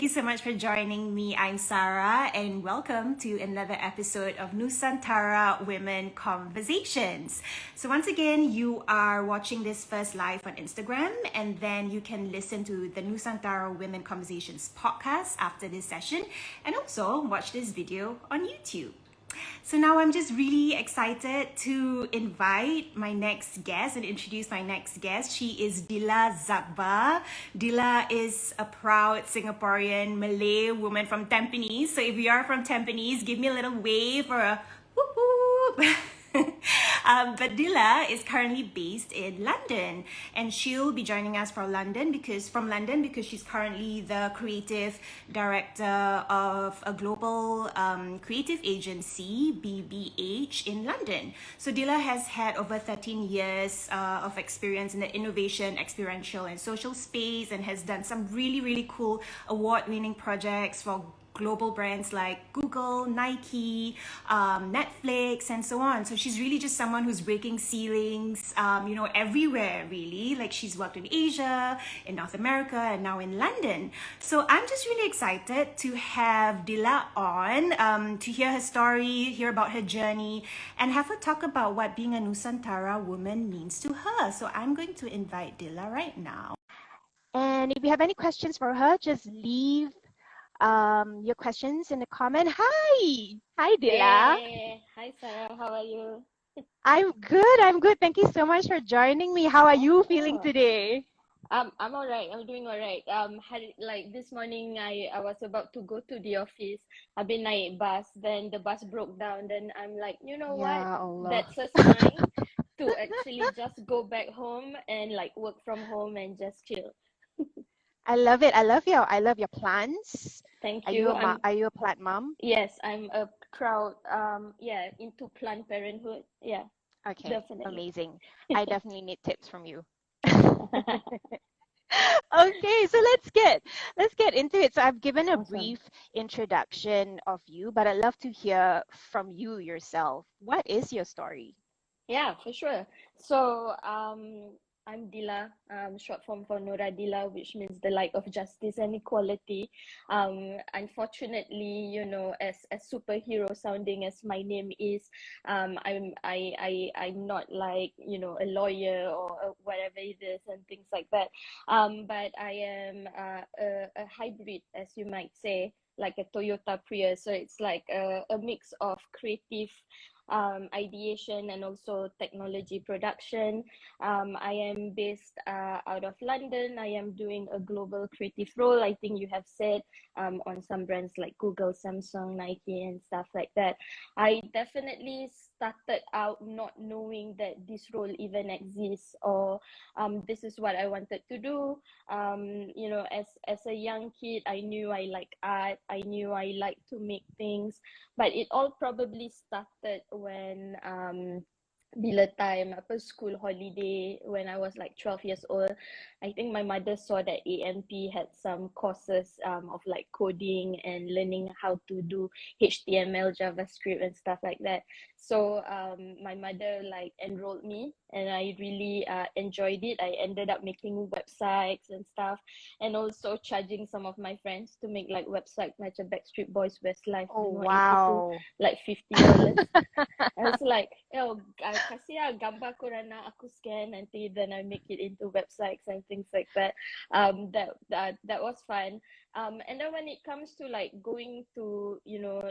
you so much for joining me. I'm Sarah, and welcome to another episode of Nusantara Women Conversations. So once again, you are watching this first live on Instagram, and then you can listen to the Nusantara Women Conversations podcast after this session, and also watch this video on YouTube. So now I'm just really excited to invite my next guest and introduce my next guest. She is Dillah Zakbah. Dillah is a proud Singaporean Malay woman from Tampines. So if you are from Tampines, give me a little wave or a whoop whoop. But Dillah is currently based in London, and she'll be joining us from London because she's currently the creative director of a global creative agency, BBH, in London. So Dillah has had over 13 years of experience in the innovation, experiential, and social space, and has done some really cool award-winning projects for global brands like Google, Nike, Netflix, and so on. So she's really just someone who's breaking ceilings, everywhere really. Like she's worked in Asia, in North America, and now in London. So I'm just really excited to have Dillah on, to hear her story, hear about her journey, and have her talk about what being a Nusantara woman means to her. So I'm going to invite Dillah right now. And if you have any questions for her, just leave your questions in the comment. Hi Dillah. Hey, hi Sarah, how are you? I'm good. Thank you so much for joining me. How are you feeling Oh, today? I'm all right. I'm doing all right. Like this morning, I was about to go to the office. I've been naik bus, then the bus broke down. Then I'm like, you know what? Ya Allah. That's a sign to actually just go back home and like work from home and just chill. I love it. I love your plants. Thank Are you. you are you a plant mom? Yes, I'm a proud, yeah, into Planned Parenthood. Yeah, Okay, definitely. amazing. I definitely need tips from you. Okay, so let's get into it. So I've given a Awesome. brief introduction of you, but I'd love to hear from you yourself. What is your story? Yeah, for sure. So, I'm Dillah, short form for Nora Dillah, which means the light of justice and equality. Unfortunately, as superhero sounding as my name is, I'm not like, a lawyer or whatever it is and things like that. But I am a hybrid, as you might say, like a Toyota Prius. So it's like a mix of creative ideation and also technology production. I am based out of London. I am doing a global creative role. I think you have said on some brands like Google, Samsung, Nike, and stuff like that. I definitely started out not knowing that this role even exists or this is what I wanted to do. As a young kid, I knew I like art. I knew I like to make things, but it all probably started when bila time apa school holiday when I was like 12 years old. I think my mother saw that AMP had some courses of like coding and learning how to do HTML, JavaScript and stuff like that. So my mother like enrolled me and I really enjoyed it. I ended up making websites and stuff and also charging some of my friends to make like website macam Backstreet Boys Westlife Oh, Benua 82 wow. like $50. I was like, kasih lah gambar korang nak aku scan nanti then I make it into websites and things like that. That was fun. And then when it comes to like going to,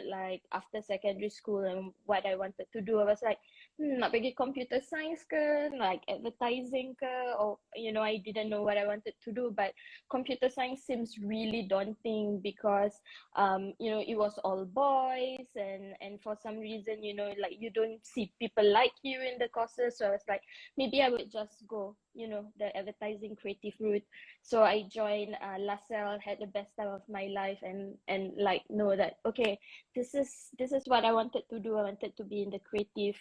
like after secondary school and what I wanted to do, I was like, nak pergi computer science ke, like advertising ke, or, I didn't know what I wanted to do, but computer science seems really daunting because it was all boys and for some reason like you don't see people like you in the courses, so I was like maybe I would just go the advertising creative route. So I joined LaSalle, had the best time of my life and like know that okay, this is what I wanted to do. I wanted to be in the creative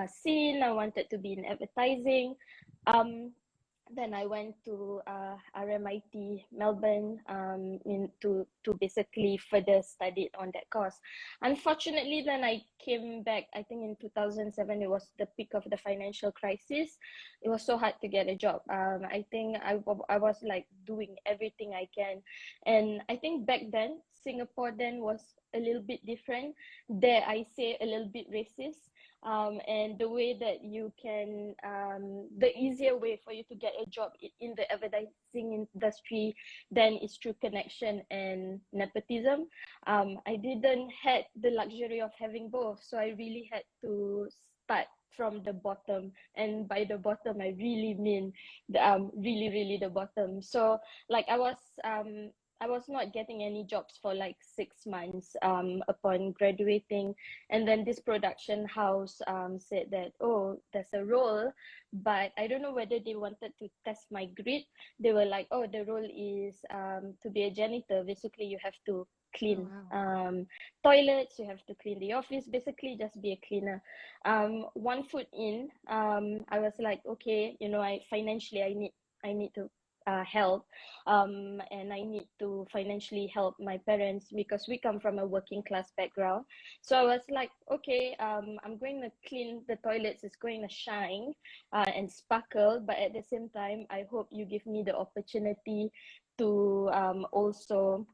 scene. I wanted to be in advertising. um then I went to RMIT Melbourne to basically further study on that course. Unfortunately, then I came back. I think in 2007 it was the peak of the financial crisis. It was so hard to get a job. I think I was like doing everything I can, and I think back then Singapore then was a little bit different. There I say a little bit racist, and the way that you can the easier way for you to get a job in the advertising industry then is through connection and nepotism. I didn't had the luxury of having both, so I really had to start from the bottom, and by the bottom I really mean the really the bottom. So like I was not getting any jobs for like 6 months upon graduating, and then this production house said that, oh, there's a role, but I don't know whether they wanted to test my grit. They were like, oh, the role is to be a janitor. Basically, you have to Oh, clean wow. toilets, you have to clean the office, basically just be a cleaner. 1 foot in, I was like, okay, you know, I need to help, and I need to financially help my parents because we come from a working class background. So I was like, okay, I'm going to clean the toilets, it's going to shine and sparkle, but at the same time I hope you give me the opportunity to also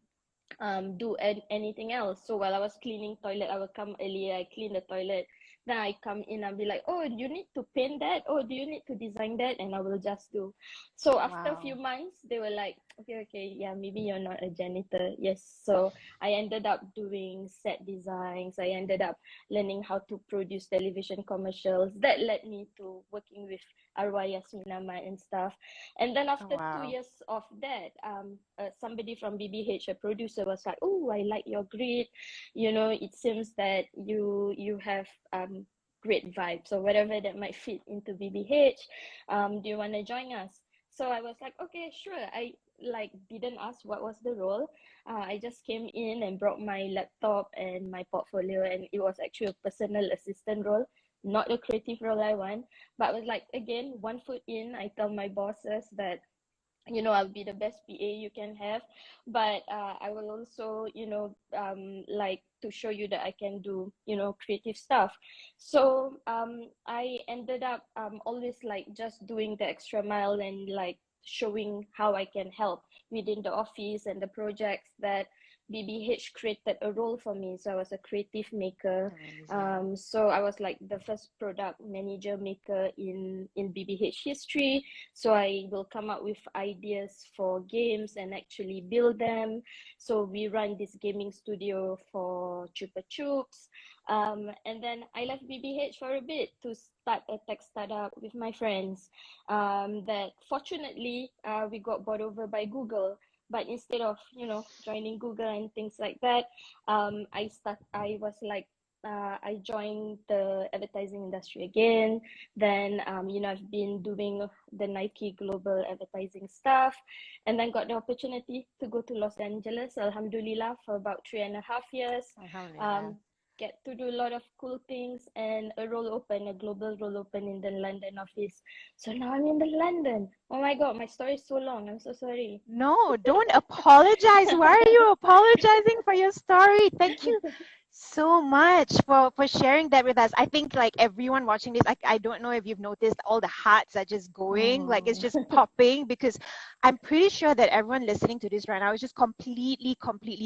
do anything else. So while I was cleaning toilet, I would come earlier, I clean the toilet, then I come in, I'll be like, oh, do you need to paint that, oh, do you need to design that, and I will just do. So after a few Wow. months they were like, okay, yeah, maybe you're not a janitor. Yes. So I ended up doing set designs, I ended up learning how to produce television commercials. That led me to working with Arwah Yasmin Ahmad and stuff. And then Oh, after two wow. years of that, somebody from BBH, a producer, was like, "Oh, I like your grit. You know, it seems that you have great vibes or whatever that might fit into BBH. Do you want to join us?" So I was like, "Okay, sure." I like didn't ask what was the role. I just came in and brought my laptop and my portfolio, and it was actually a personal assistant role, not a creative role I want. But I was like, again, 1 foot in, I tell my bosses that, you know, I'll be the best PA you can have, but I will also, you know, like to show you that I can do, you know, creative stuff. So I ended up always like just doing the extra mile and like showing how I can help within the office and the projects that BBH created a role for me. So I was a creative maker. Amazing. So I was like the first product manager maker in BBH history. So I will come up with ideas for games and actually build them. So we run this gaming studio for Chupa Chups. And then I left BBH for a bit to start a tech startup with my friends. That fortunately we got bought over by Google. But instead of, you know, joining Google and things like that, I was like, I joined the advertising industry again. Then, you know, I've been doing the Nike global advertising stuff, and then got the opportunity to go to Los Angeles, Alhamdulillah, for about 3.5 years. Alhamdulillah. Um, get to do a lot of cool things, and a global role open in the London office. So now I'm in the London. Oh my God, my story is so long. I'm so sorry. No, don't apologize. Why are you apologizing for your story? Thank you so much for sharing that with us. I think like everyone watching this, I don't know if you've noticed all the hearts are just going, like it's Oh. just popping because I'm pretty sure that everyone listening to this right now is just completely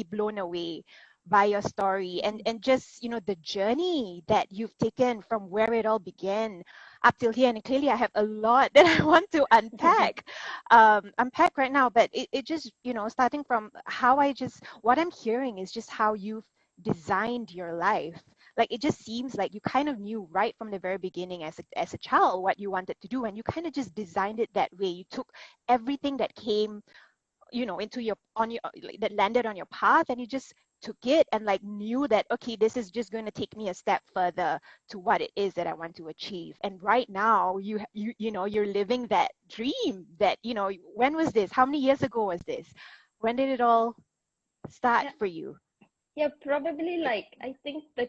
blown away by your story and just, you know, the journey that you've taken from where it all began up till here. And clearly I have a lot that I want to unpack right now, but it just, you know, starting from how what I'm hearing is just how you've designed your life. Like it just seems like you kind of knew right from the very beginning as a child what you wanted to do, and you kind of just designed it that way. You took everything that came, you know, into your on your like, that landed on your path, and you just took it and like knew that, okay, this is just going to take me a step further to what it is that I want to achieve. And right now you know, you're living that dream that, you know, when was this, how many years ago was this, when did it all start Yeah, for you? yeah, probably like I think the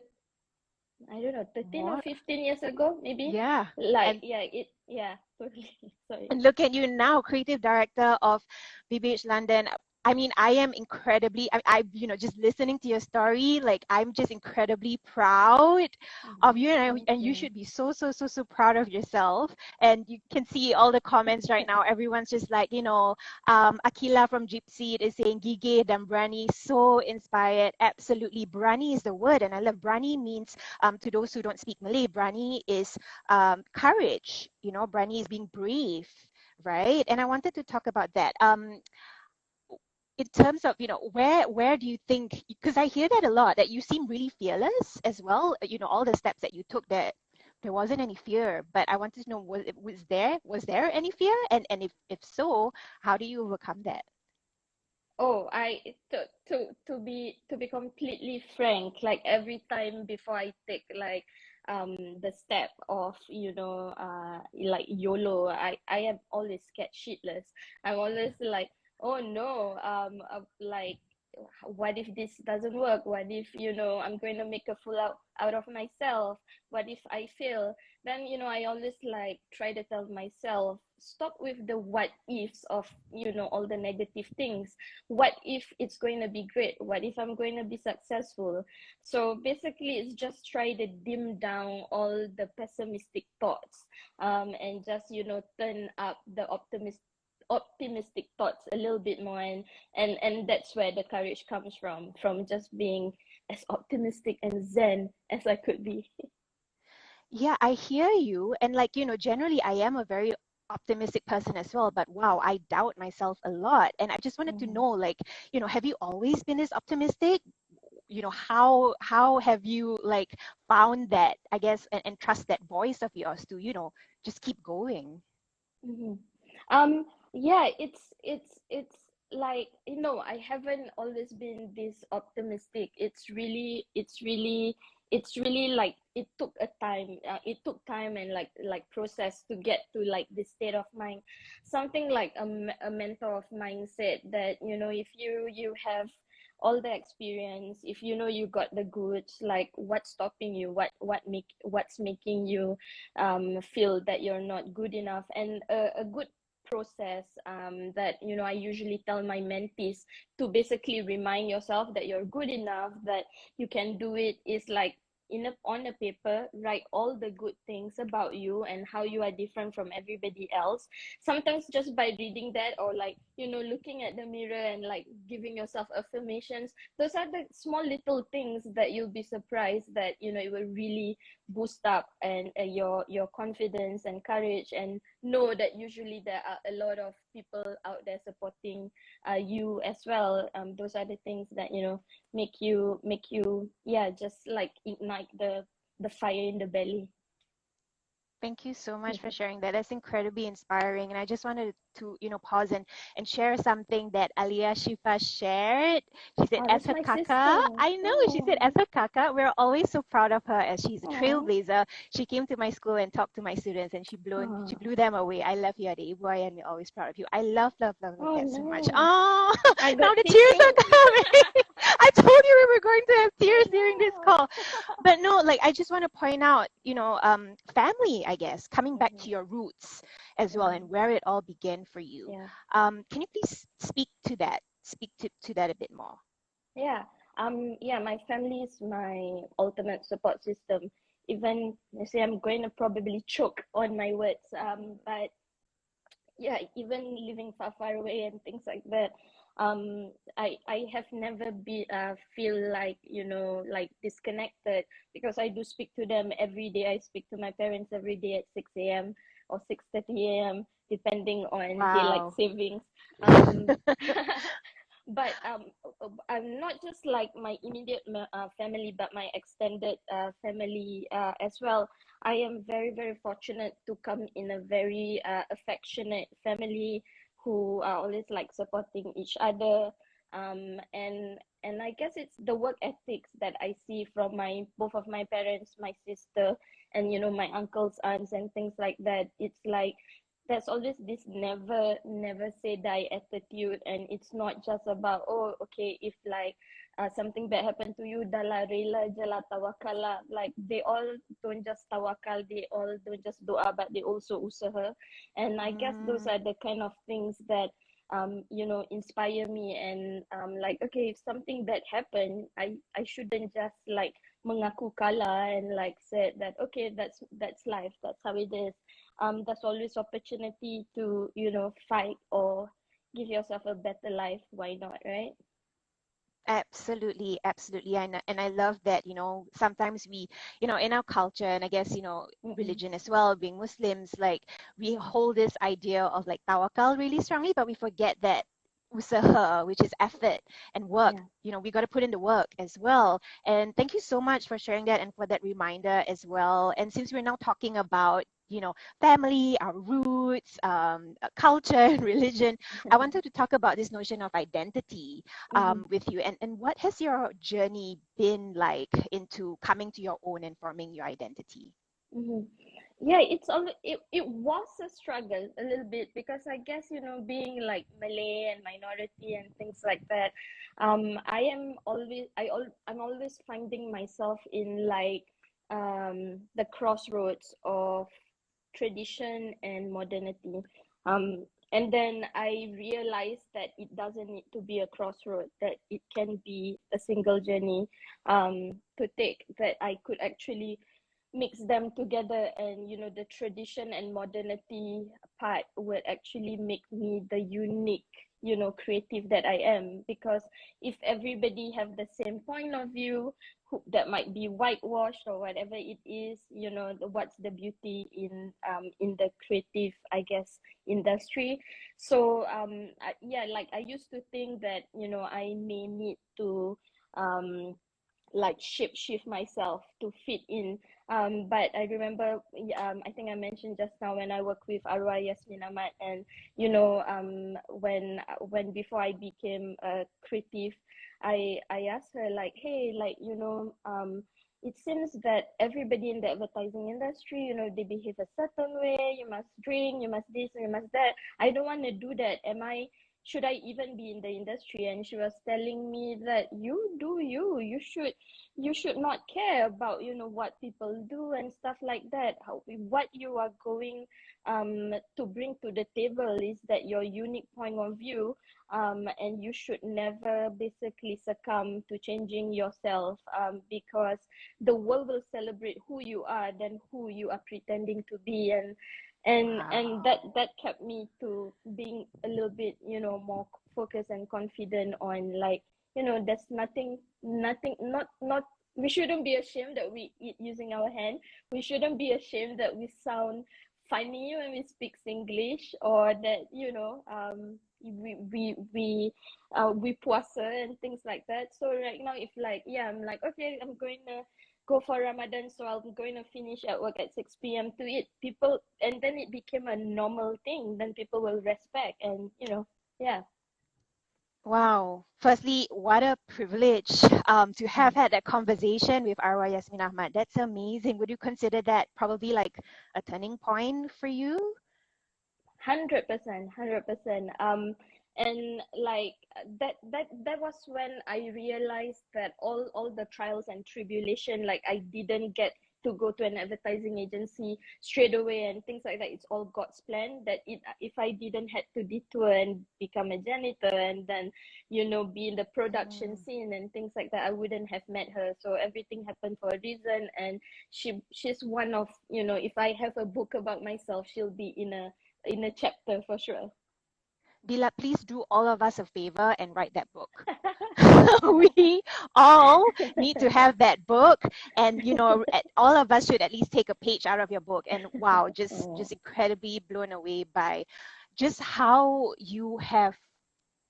I don't know, 13 or More. 15 years ago, maybe. Yeah. Like, And yeah, totally. Sorry. And look at you now, creative director of BBH London. I mean, I am incredibly, just listening to your story, like I'm just incredibly proud of you, Thank and you you. should be so, so, so, so proud of yourself. And you can see all the comments right now. Everyone's just like, Akila from Gypsy is saying, Gige dan Brani, so inspired. Absolutely. Brani is the word. And I love Brani means, to those who don't speak Malay, Brani is courage. Brani is being brave, right? And I wanted to talk about that. In terms of, where do you think? Because I hear that a lot, that you seem really fearless as well. All the steps that you took, that there wasn't any fear. But I wanted to know, was there any fear? And if so, how do you overcome that? Oh, to be completely frank, like every time before I take like the step of like YOLO, I am always scared shitless. I'm always like, oh no, like what if this doesn't work? What if I'm going to make a fool out of myself? What if I fail? Then I always like try to tell myself, stop with the what ifs of all the negative things. What if it's going to be great? What if I'm going to be successful? So basically it's just try to dim down all the pessimistic thoughts, and just turn up the optimistic thoughts a little bit more, and that's where the courage comes from just being as optimistic and zen as I could be. Yeah, I hear you. And like, generally I am a very optimistic person as well, but wow, I doubt myself a lot. And I just wanted to Mhm. know, like, have you always been this optimistic? How have you like found that, I guess, and trust that voice of yours to, just keep going? Mhm. Um, yeah, it's like I haven't always been this optimistic. It's really like it took time and like process to get to like this state of mind. Something like a mentor of mine said that if you have all the experience, if you got the goods, like what's stopping you, what's making you feel that you're not good enough. And a good process that I usually tell my mentees to basically remind yourself that you're good enough, that you can do it, is like on a paper write all the good things about you and how you are different from everybody else. Sometimes just by reading that, or like looking at the mirror and like giving yourself affirmations, those are the small little things that you'll be surprised that it will really boost up and your confidence and courage, and know that usually there are a lot of people out there supporting you as well. Those are the things that make you yeah, just like ignite the fire in the belly. Thank you so much for sharing that. That's incredibly inspiring. And I just wanted to, pause and share something that Alia Shifa shared. She said, Oh, as that's her my kaka, sister. I know, she said, Oh, as her kaka, we're always so proud of her as she's a oh, trailblazer. She came to my school and talked to my students, and she oh, blew them away. I love you, Adi Ibuay, and we're always proud of you. I love, love, love, love oh that so much. no, Oh, I now got the tears tissue. are coming. I told you we were going to have I tears during this know. call. But no, like I just want to point out, family, I guess, coming back Mhm, to your roots as well, mhm. and where it all began for you. Yeah, Can you please speak to that? Speak to that a bit more. yeah. Yeah, my family is my ultimate support system. Even I say I'm going to probably choke on my words. But yeah, even living far away and things like that, I have never be feel like like disconnected, because I do speak to them every day. I speak to my parents every day at 6 a.m. or 6:30 a.m., depending on daylight Wow. savings. um but I'm not just like my immediate family, but my extended family as well. I am very fortunate to come in a very affectionate family who are always like supporting each other. And I guess it's the work ethics that I see from my both of my parents, my sister, and my uncles, aunts, and things like that. It's like there's always this never say die attitude, and it's not just about, oh, okay, if like something bad happened to you, dah lah, rela je lah, tawakal lah. Like they all don't just tawakal, they all don't just doa, but they also usaha. And I guess those are the kind of things that inspire me. And like, okay, if something bad happened, I shouldn't just like mengaku kalah and like said that, okay, that's life, that's how it is. There's always opportunity to fight or give yourself a better life. Why not, right? Absolutely, absolutely. And I love that, sometimes we, in our culture, and I guess, Mm-mm. religion as well, being Muslims, like we hold this idea of like tawakal really strongly, but we forget that usaha, which is effort and work. Yeah. We got to put in the work as well. And thank you so much for sharing that and for that reminder as well. And since we're now talking about, family, our roots, culture, and religion, I wanted to talk about this notion of identity Mm-hmm. with you. And what has your journey been like into coming to your own and forming your identity? Mm-hmm. Yeah, it was a struggle a little bit, because I guess being like Malay and minority and things like that, I'm always finding myself in like the crossroads of tradition and modernity. And then I realized that it doesn't need to be a crossroad, that it can be a single journey to take, that I could actually mix them together. And the tradition and modernity part would actually make me the unique creative that I am. Because if everybody have the same point of view, that might be whitewashed or whatever it is, what's the beauty in the creative, I guess, industry. So yeah, like I used to think that I may need to like shape shift myself to fit in. But I remember, I think I mentioned just now, when I work with Arwah Yasmin Ahmad, and when before I became a creative, I asked her like, hey, like it seems that everybody in the advertising industry, they behave a certain way. You must drink, you must this, you must that. I don't want to do that. Should I even be in the industry? And she was telling me that you do you. You should not care about what people do and stuff like that. What you are going to bring to the table is that your unique point of view, and you should never basically succumb to changing yourself, because the world will celebrate who you are than who you are pretending to be. And that kept me to being a little bit more focused and confident on, like, there's nothing, not we shouldn't be ashamed that we eat using our hand. We shouldn't be ashamed that we sound funny when we speak English, or that we puasa and things like that. So right now, if like, yeah, I'm like, okay, I'm going to go for Ramadan, so I'm going to finish at work at 6 p.m. to eat. People, and then it became a normal thing. Then people will respect, and yeah. Wow. Firstly, what a privilege to have had that conversation with Arwah Yasmin Ahmad. That's amazing. Would you consider that probably like a turning point for you? 100%, 100%. And like that was when I realized that all the trials and tribulation, like I didn't get to go to an advertising agency straight away and things like that. It's all God's plan. That if I didn't had to detour and become a janitor, and then be in the production Mm. scene and things like that, I wouldn't have met her. So everything happened for a reason. And she's one of, if I have a book about myself, she'll be in a chapter for sure. Dillah, please do all of us a favor and write that book. We all need to have that book, and all of us should at least take a page out of your book. And wow, just Oh. incredibly blown away by just how you have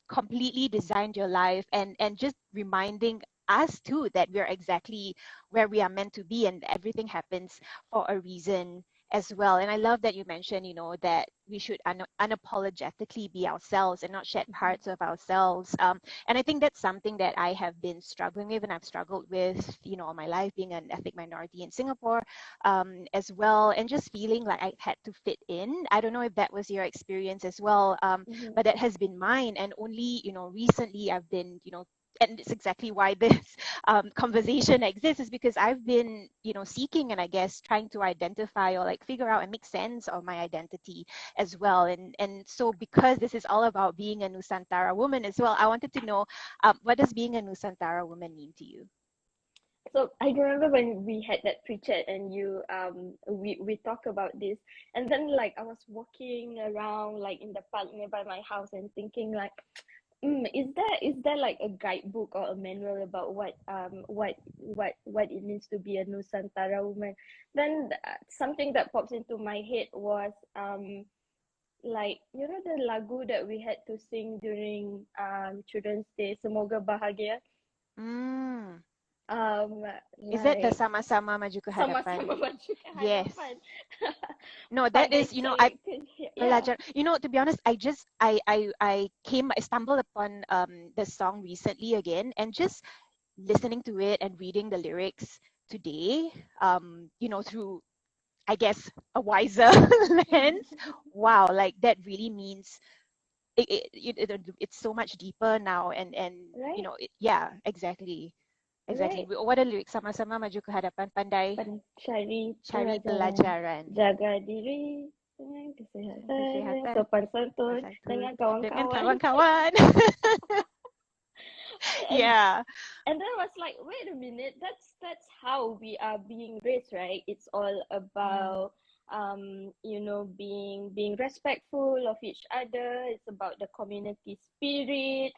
completely designed your life, and just reminding us too that we're exactly where we are meant to be, and everything happens for a reason as well. And I love that you mentioned, that we should unapologetically be ourselves and not shed parts of ourselves. And I think that's something that I have been struggling with, and I've struggled with, all my life, being an ethnic minority in Singapore, as well, and just feeling like I had to fit in. I don't know if that was your experience as well, Mhm. but that has been mine. And only recently I've been and it's exactly why this conversation exists, is because I've been, seeking and I guess trying to identify or like figure out and make sense of my identity as well. And so because this is all about being a Nusantara woman as well, I wanted to know, what does being a Nusantara woman mean to you? So I remember when we had that pre-chat and we talk about this, and then like I was walking around like in the park nearby my house and thinking like, is there like a guidebook or a manual about what it means to be a Nusantara woman? Then something that pops into my head was like the lagu that we had to sing during Children's Day, Semoga Bahagia. Mm. Um, Is that the like sama-sama maju ke hadapan? sama-sama maju ke Yes. hadapan. No, But that is, it's I like, yeah. belajar. To be honest, I stumbled upon the song recently again, and just listening to it and reading the lyrics today, through, I guess, a wiser lens. Wow, like that really means it's so much deeper now, and Right, yeah, exactly, exactly. right. What are the lyrics? Sama-sama maju ke hadapan, pandai Cari cari pelajaran, pelajaran, jaga diri dengan kesehatan, kesehatan, sopan santun bersatu dengan dengan kawan-kawan. kawan-kawan. and Yeah. and then I was like, wait a minute, that's how we are being raised, right? It's all Mm. about being respectful of each other. It's about the community spirit.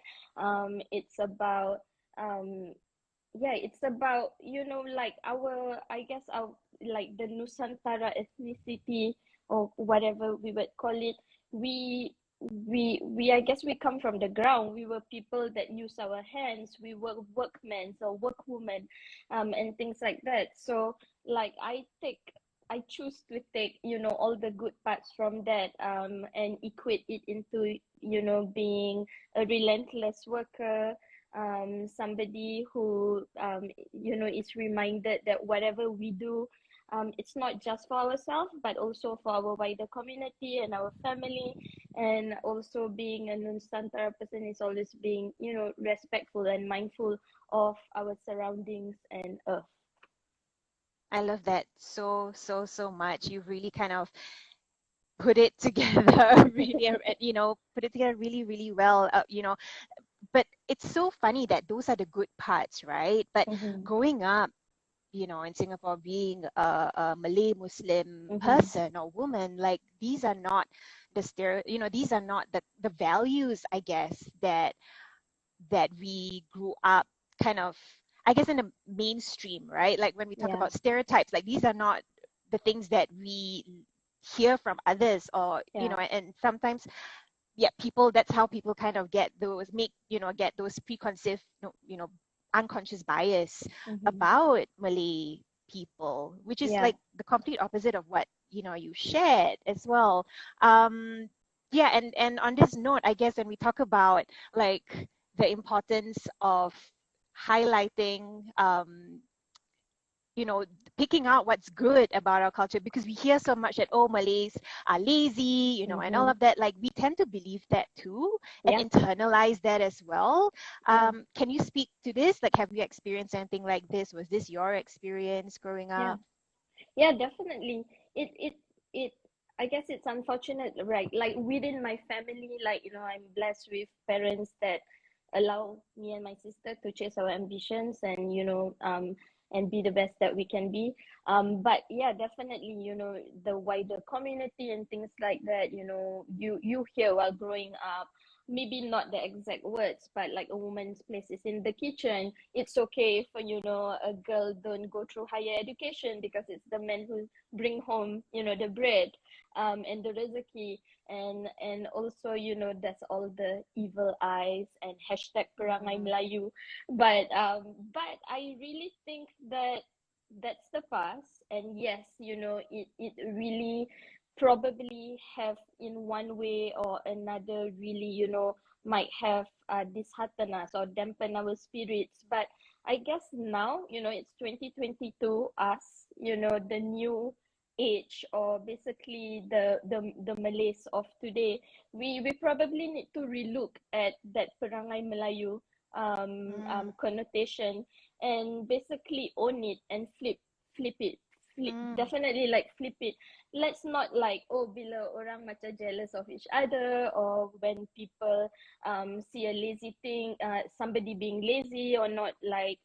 It's about um yeah, it's about like our, I guess, our, like the Nusantara ethnicity or whatever we would call it. We I guess we come from the ground. We were people that use our hands. We were workmen or workwomen, and things like that. So like I choose to take all the good parts from that, and equate it into being a relentless worker, somebody who is reminded that whatever we do, it's not just for ourselves but also for our wider community and our family. And also being a Nusantara person is always being respectful and mindful of our surroundings and earth. I love that so, so, so much. You've really kind of put it together really, put it together really, really well. But it's so funny that those are the good parts, right? But Mm-hmm. growing up, in Singapore, being a Malay Muslim Mm-hmm. person or woman, like these are not these are not the values, I guess, that we grew up kind of, I guess, in the mainstream, right? Like when we talk Yeah, about stereotypes, like these are not the things that we hear from others, or yeah, and sometimes, yeah, people, that's how people kind of get those preconceived, unconscious bias mm-hmm. about Malay people, which is Yeah, like the complete opposite of what you shared as well. Yeah, and on this note, I guess when we talk about like the importance of highlighting, you know, picking out what's good about our culture, because we hear so much that, oh, Malays are lazy, and all mm-hmm. of that. Like we tend to believe that too and Yeah, internalize that as well. yeah, Can you speak to this? Like, have you experienced anything like this? Was this your experience growing yeah. up? Yeah, definitely. It I guess it's unfortunate, right? Like within my family, like I'm blessed with parents that allow me and my sister to chase our ambitions and and be the best that we can be. But yeah, definitely, the wider community and things like that, you hear while growing up, maybe not the exact words, but like a woman's place is in the kitchen. It's okay for a girl don't go through higher education because it's the men who bring home the bread, and the rezeki. And also that's all the evil eyes and hashtag perangai Mm-hmm. Melayu. But I really think that that's the past. And yes, it really probably have in one way or another really might have dishearten us or dampen our spirits. But I guess now it's 2022, us, the new age, or basically the Malays of today, we probably need to relook at that perangai Melayu, connotation, and basically own it and flip it. Mm. Definitely like flip it. Let's not like, oh, bila orang macam jealous of each other, or when people see a lazy thing, somebody being lazy or not like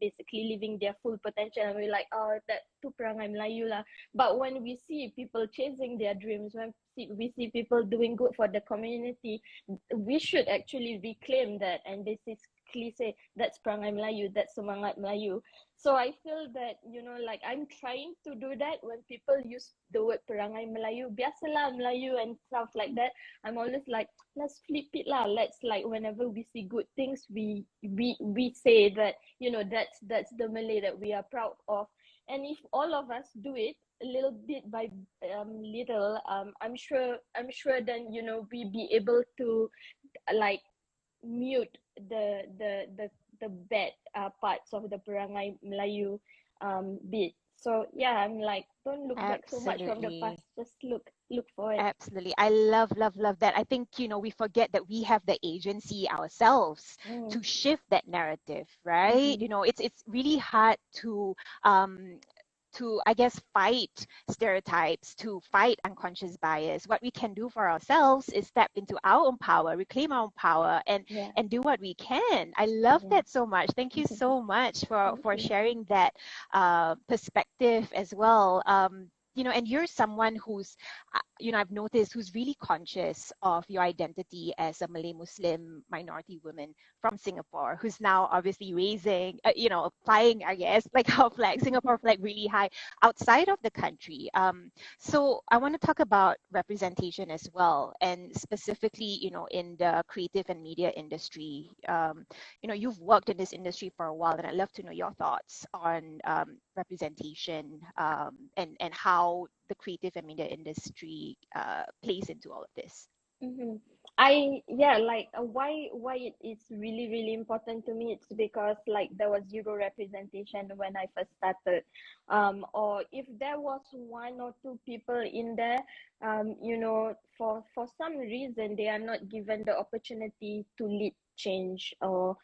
basically living their full potential, and we're like, oh, that tu perangai Melayu lah. But when we see people chasing their dreams, when we see people doing good for the community, we should actually reclaim that and basically say that's perangai Melayu, that's semangat Melayu. So I feel that, you know, like I'm trying to do that. When people use the word perangai Melayu, biasalah Melayu and stuff like that, I'm always like, let's flip it lah. Let's like, whenever we see good things, we say that, you know, that's the Malay that we are proud of. And if all of us do it a little bit by little, I'm sure then, you know, we be able to like mute the bad parts of the perangai Melayu bit. So yeah, I'm like, don't look back so much from the past. Absolutely. Just look forward. Absolutely. I love, love, love that. I think, we forget that we have the agency ourselves Mm. to shift that narrative, right? Mm-hmm. It's really hard um I guess, fight stereotypes, to fight unconscious bias. What we can do for ourselves is step into our own power, reclaim our own power, and Yeah. do what we can. I love Yeah. that so much. Thank you so much for Thank you. sharing that perspective as well. And you're someone who's, I've noticed, who's really conscious of your identity as a Malay Muslim minority woman from Singapore, who's now obviously raising, flying, I guess, like our flag, Singapore flag, really high outside of the country. So I want to talk about representation as well, and specifically, in the creative and media industry. You've worked in this industry for a while, and I'd love to know your thoughts on representation, and how the creative and media industry plays into all of this. Mm-hmm. I yeah, like why it is really important to me. It's because like there was zero representation when I first started, or if there was one or two people in there, you know, for some reason they are not given the opportunity to lead change, or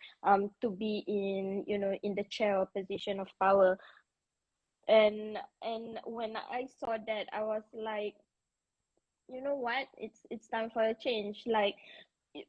to be in, you know, in the chair or position of power. And when I saw that, I was like, you know what, it's time for a change. Like,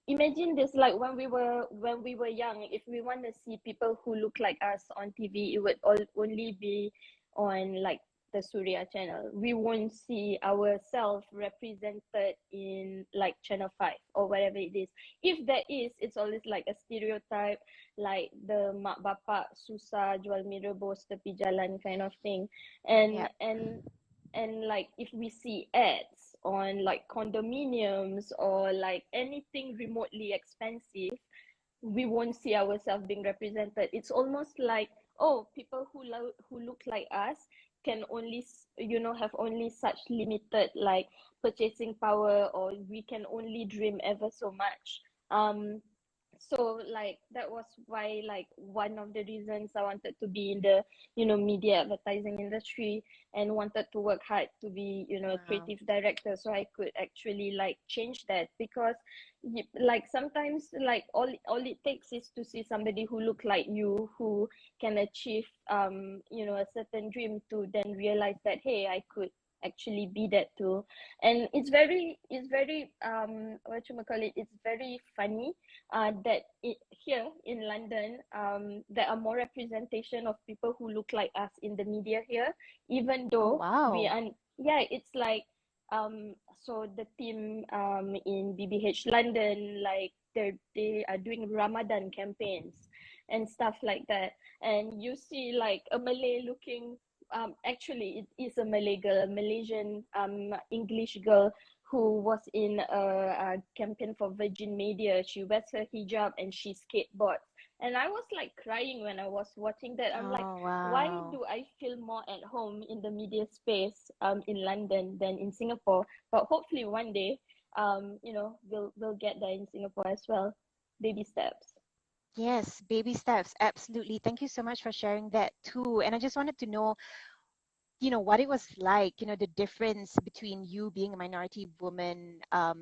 imagine this, like when we were young, if we want to see people who look like us on TV, it would only be on like the Surya channel. We won't see ourselves represented in like channel 5 or whatever it is. If there is, it's always like a stereotype, like the mak bapak susah jual mi rebus tepi jalan kind of thing. and Yeah. and and like if we see ads on like condominiums or like anything remotely expensive, we won't see ourselves being represented. It's almost like, oh, people who look like us can only you know, have only such limited like purchasing power, or we can only dream ever so much. So like that was why, like, one of the reasons I wanted to be in the, you know, media advertising industry, and wanted to work hard to be, you know, a Wow. creative director, so I could actually like change that. Because like sometimes, like all it takes is to see somebody who look like you, who can achieve you know, a certain dream, to then realize that, hey, I could actually be that too. And it's very what you call it, it's very funny that here in London, there are more representation of people who look like us in the media here, even Oh, though we wow. are, yeah, it's like, so the team in BBH London, like they are doing Ramadan campaigns and stuff like that, and you see like a Malay looking, actually it is a Malay girl, a Malaysian English girl, who was in a campaign for Virgin Media. She wears her hijab and she skateboards. And I was like crying when I was watching that. I'm like, Oh, why wow. do I feel more at home in the media space in London than in Singapore? But hopefully one day, you know, we'll get there in Singapore as well. Baby steps. Yes, baby steps. Absolutely. Thank you so much for sharing that too. And I just wanted to know, what it was like, the difference between you being a minority woman, at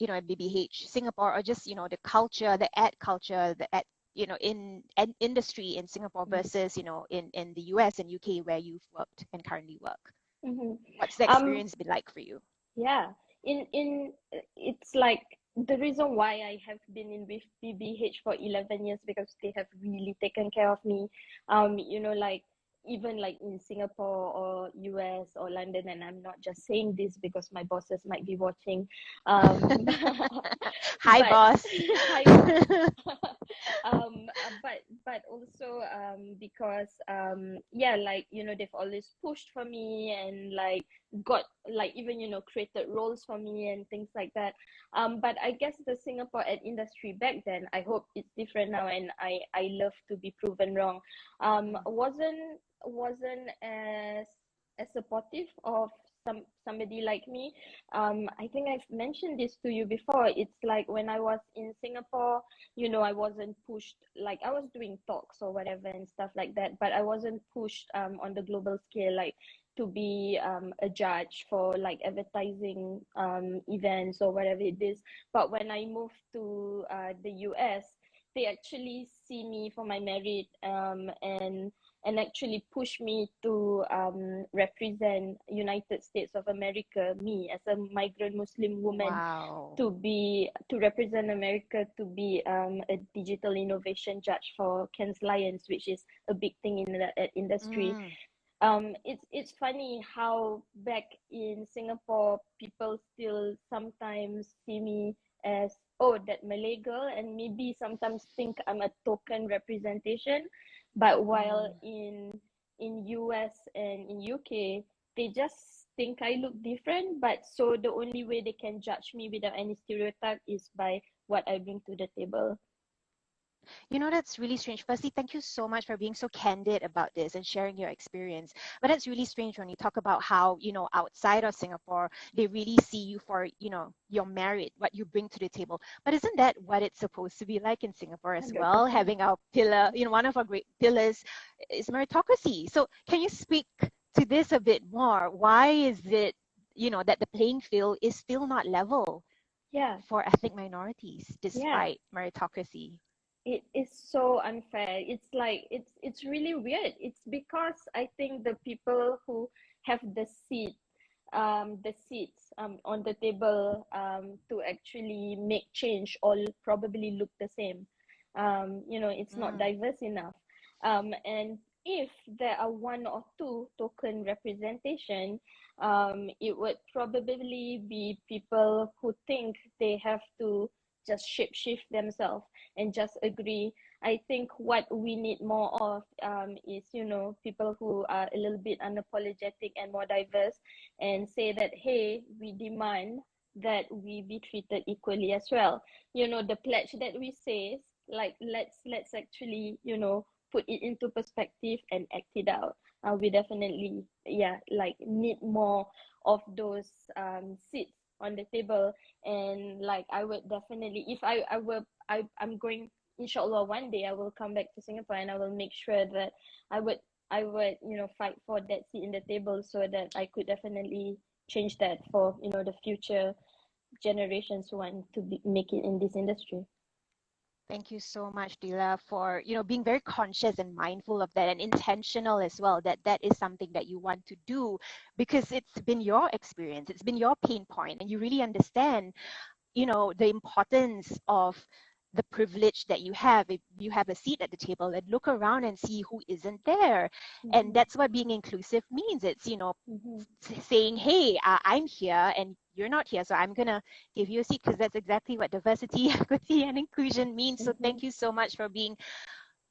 BBH Singapore, or just, the culture, the ad culture, the ad, in industry in Singapore versus, in the US and UK where you've worked and currently work? Mm-hmm. What's the Um, experience been like for you? yeah, in it's like the reason why I have been in with BBH for 11 years because they have really taken care of me. Like even like in Singapore or US or London, and I'm not just saying this because my bosses might be watching. Hi, But boss. hi boss. But also because yeah, like they've always pushed for me and like got like even created roles for me and things like that. But I guess the Singapore ad industry back then, I hope it's different now, and I love to be proven wrong. Wasn't as supportive of somebody like me. I think I've mentioned this to you before. It's like when I was in Singapore, I wasn't pushed. Like I was doing talks or whatever and stuff like that, but I wasn't pushed on the global scale, like to be a judge for like advertising events or whatever it is. But when I moved to the US, they actually see me for my merit, and actually push me to represent United States of America, me as a migrant Muslim woman, Wow. to represent America, to be a digital innovation judge for Cannes Lions, which is a big thing in the industry. Mm. It's funny how back in Singapore people still sometimes see me as, oh, that Malay girl, and maybe sometimes think I'm a token representation. But while Mm. in US and in UK, they just think I look different. But so the only way they can judge me without any stereotype is by what I bring to the table. That's really strange. Firstly, thank you so much for being so candid about this and sharing your experience. But that's really strange when you talk about how, outside of Singapore, they really see you for, your merit, what you bring to the table. But isn't that what it's supposed to be like in Singapore as well? 100%. Having our pillar, one of our great pillars is meritocracy. So can you speak to this a bit more? Why is it, that the playing field is still not level Yeah, for ethnic minorities yeah. despite meritocracy? It is so unfair. It's like it's really weird. It's because I think the people who have the seats on the table to actually make change all probably look the same. It's not Mm. diverse enough. And if there are one or two token representation, it would probably be people who think they have to just shape shift themselves and just agree. I think what we need more of is, people who are a little bit unapologetic and more diverse, and say that, hey, we demand that we be treated equally as well. The pledge that we say, like, let's actually, put it into perspective and act it out. We definitely, yeah, like need more of those seats on the table. And like I would definitely, if I'm going, inshallah, one day I will come back to Singapore, and I will make sure that I would fight for that seat in the table, so that I could definitely change that for the future generations who want to make it in this industry. Thank you so much, Dila, for being very conscious and mindful of that and intentional as well. That is something that you want to do because it's been your experience, it's been your pain point, and you really understand the importance of the privilege that you have if you have a seat at the table and look around and see who isn't there. And Mm-hmm. that's what being inclusive means. It's Mm-hmm. saying, hey, I'm here and you're not here, so I'm gonna give you a seat, because that's exactly what diversity, equity, and inclusion means. So Mm-hmm. thank you so much for being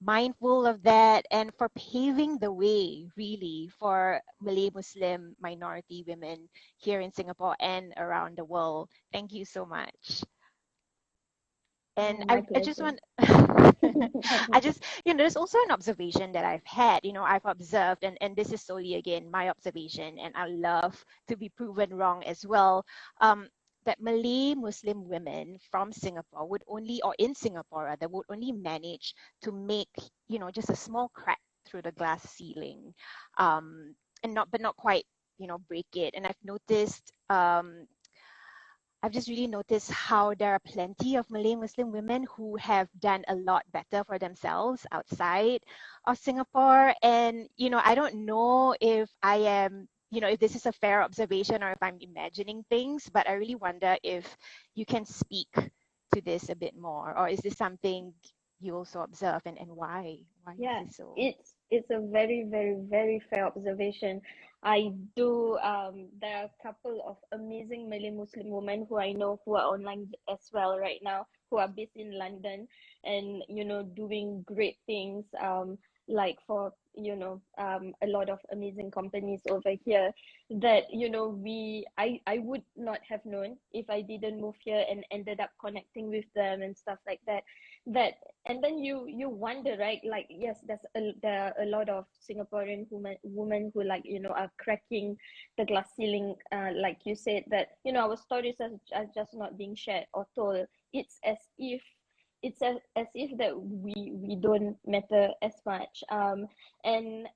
mindful of that and for paving the way, really, for Malay Muslim minority women here in Singapore and around the world. Thank you so much. And Oh, my I just pleasure. want, I just, there's also an observation that I've had, I've observed, and this is solely again my observation, and I love to be proven wrong as well, that Malay Muslim women from Singapore would only, or in Singapore rather, would only manage to make, just a small crack through the glass ceiling, and not, but not quite, break it. And I've noticed, I've just really noticed how there are plenty of Malay Muslim women who have done a lot better for themselves outside of Singapore. And, I don't know if I am, if this is a fair observation or if I'm imagining things, but I really wonder if you can speak to this a bit more, or is this something you also observe, and why? Why is Yeah, this so? it's a very, very, very fair observation. I do there are a couple of amazing Malay Muslim women who I know who are online as well right now, who are based in London and doing great things like for a lot of amazing companies over here that I would not have known if I didn't move here and ended up connecting with them and stuff like that. And then you wonder, right? Like, yes, there are a lot of Singaporean women who, like, are cracking the glass ceiling, like you said, that our stories are just not being shared or told. It's as if that we don't matter as much. And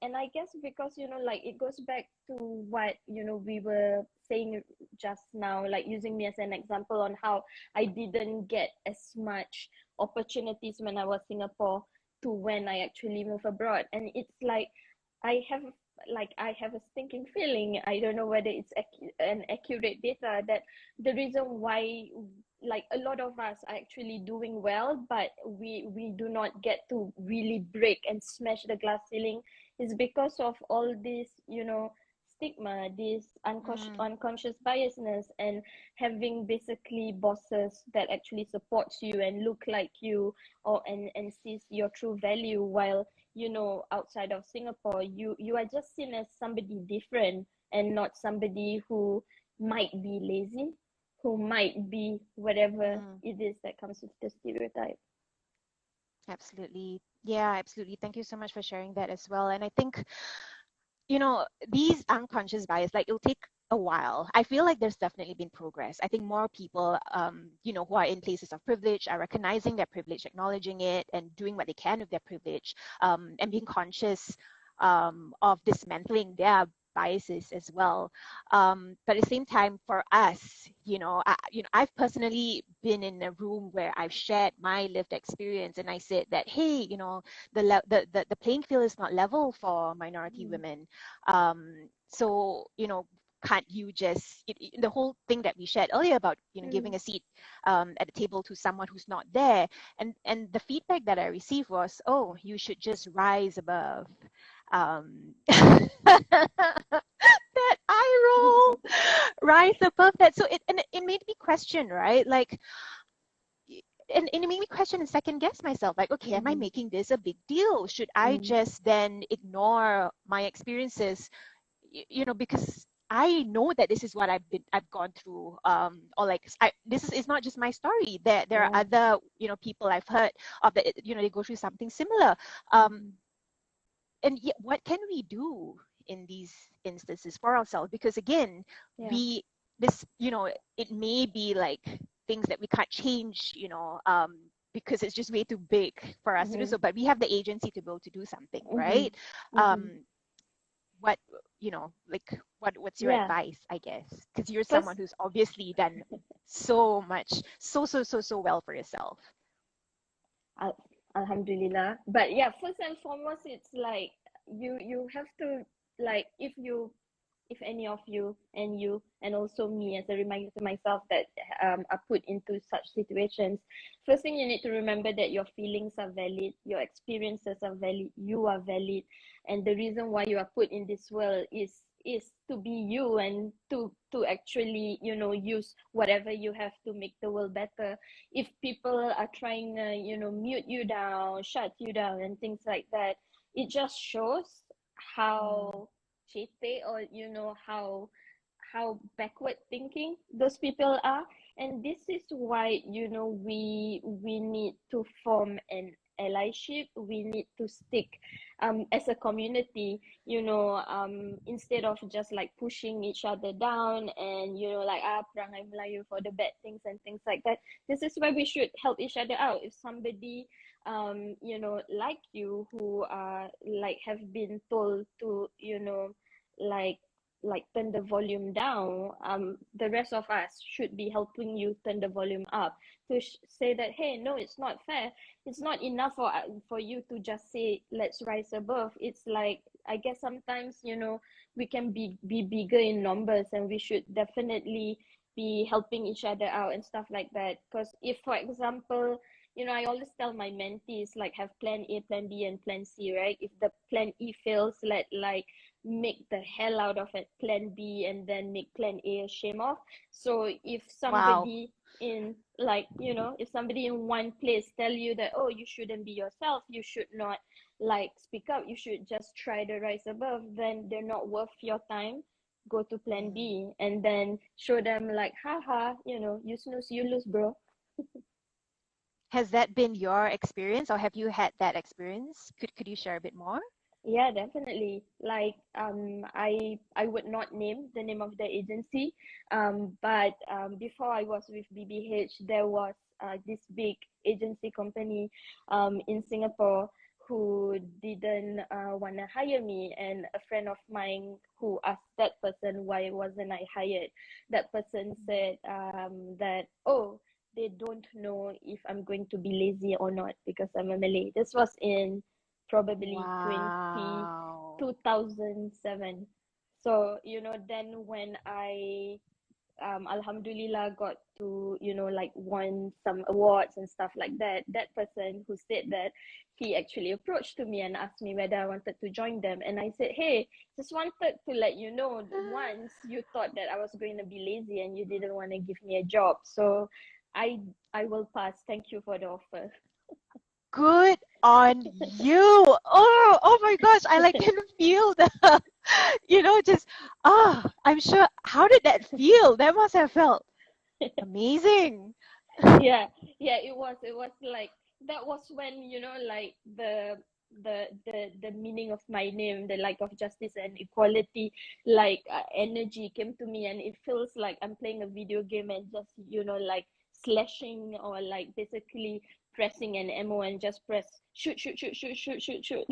I guess because like it goes back to what we were saying just now, like using me as an example on how I didn't get as much opportunities when I was Singapore to when I actually move abroad. And it's like I have I have a stinking feeling. I don't know whether it's an accurate data that the reason why like a lot of us are actually doing well, but we do not get to really break and smash the glass ceiling is because of all this stigma, this Mm, unconscious biasness, and having basically bosses that actually supports you and look like you, or and sees your true value, while outside of Singapore you are just seen as somebody different and not somebody who might be lazy, who might be whatever mm, it is that comes with the stereotype. absolutely. Yeah, absolutely. Thank you so much for sharing that as well. And I think these unconscious bias, like it'll take a while. I feel like there's definitely been progress. I think more people, who are in places of privilege are recognizing their privilege, acknowledging it, and doing what they can with their privilege, and being conscious of dismantling their biases as well. But at the same time, for us, I've personally been in a room where I've shared my lived experience, and I said that, hey, the playing field is not level for minority Mm, women. So, can't you just the whole thing that we shared earlier about mm, giving a seat at the table to someone who's not there, and the feedback that I received was, oh, you should just rise above that eye roll, rise above that. So it made me question, right? Like, and it made me question and second guess myself, like, okay, am I mm, making this a big deal? Should I mm, just then ignore my experiences, because I know that this is what I've gone through, or like this is not just my story. There are yeah. other people I've heard of that they go through something similar. um Mm-hmm. and yet, what can we do in these instances for ourselves? Because again, Yeah. we this it may be like things that we can't change, because it's just way too big for us to do Mm-hmm. so, but we have the agency to be able to do something, Mm-hmm. right? Mm-hmm. um what like what's your Yeah. advice, I guess, because you're someone First, who's obviously done so much, so well for yourself. Al- Alhamdulillah. But yeah, first and foremost, it's like you have to, like, if any of you and also me, as a reminder to myself that are put into such situations, first thing, you need to remember that your feelings are valid, your experiences are valid, you are valid, and the reason why you are put in this world is to be you, and to actually use whatever you have to make the world better. If people are trying to mute you down, shut you down, and things like that, it just shows Mm, how cheated, or how backward thinking those people are. And this is why we need to form an allyship. We need to stick as a community, instead of just like pushing each other down, and like perangai Melayu for the bad things and things like that. This is why we should help each other out. If somebody like you, who like have been told to like like turn the volume down, the rest of us should be helping you turn the volume up to say that, hey, no, it's not fair. It's not enough for you to just say let's rise above. It's like, I guess sometimes, we can be bigger in numbers, and we should definitely be helping each other out and stuff like that. Because if, for example, I always tell my mentees, like, have plan A, plan B, and plan C, right? If the plan E fails, make the hell out of it plan B, and then make plan A a shame off. So if Wow. somebody in, like, if somebody in one place tell you that, oh, you shouldn't be yourself, you should not like speak up, you should just try to rise above, then they're not worth your time. Go to plan Mhm. B, and then show them like, haha, you snooze, you lose, bro. Has that been your experience, or have you had that experience? Could you share a bit more? Yeah, definitely. Like, I would not name the name of the agency, but before I was with BBH, there was this big agency company in Singapore who didn't want to hire me, and a friend of mine who asked that person why wasn't I hired. That person said that, oh, they don't know if I'm going to be lazy or not because I'm a Malay. This was in probably Wow. 2007. So, then when I, alhamdulillah, got to, like, won some awards and stuff like that, that person who said that, he actually approached to me and asked me whether I wanted to join them. And I said, hey, just wanted to let you know, once you thought that I was going to be lazy and you didn't want to give me a job. So I I will pass. Thank you for the offer. Good on you. Oh my gosh, I like can feel the, just I'm sure. How did that feel? That must have felt amazing. Yeah, yeah, it was like, that was when, like, the meaning of my name, the like of justice and equality, like, energy came to me, and it feels like I'm playing a video game and just, like, slashing, or like basically pressing an ammo, and just press shoot, shoot, shoot, shoot, shoot, shoot, shoot.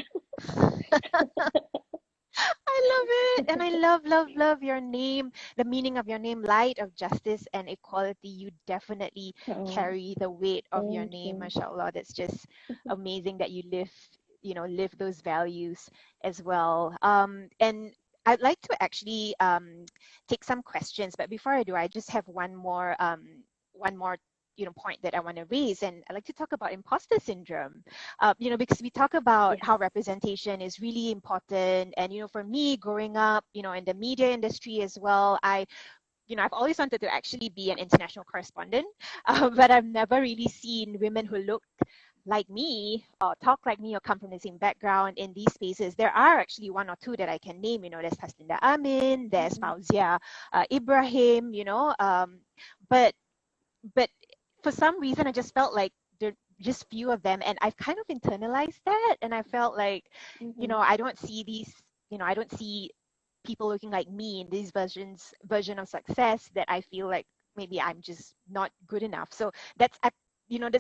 I love it. And I love, love, love your name, the meaning of your name, light of justice and equality. You definitely Oh, carry the weight of your thank name, you. mashallah. That's just amazing that you live those values as well. And I'd like to actually take some questions, but before I do, I just have one more point that I want to raise, and I'd like to talk about imposter syndrome. Because we talk about Yes. how representation is really important. And, for me, growing up, in the media industry as well, I've always wanted to actually be an international correspondent, but I've never really seen women who look like me or talk like me or come from the same background in these spaces. There are actually one or two that I can name. There's Haslinda Amin, there's Mm-hmm. Fauzia Ibrahim, but but for some reason I just felt like there just few of them, and I've kind of internalized that, and I felt like, Mm-hmm. I don't see I don't see people looking like me in these version of success, that I feel like maybe I'm just not good enough. So that's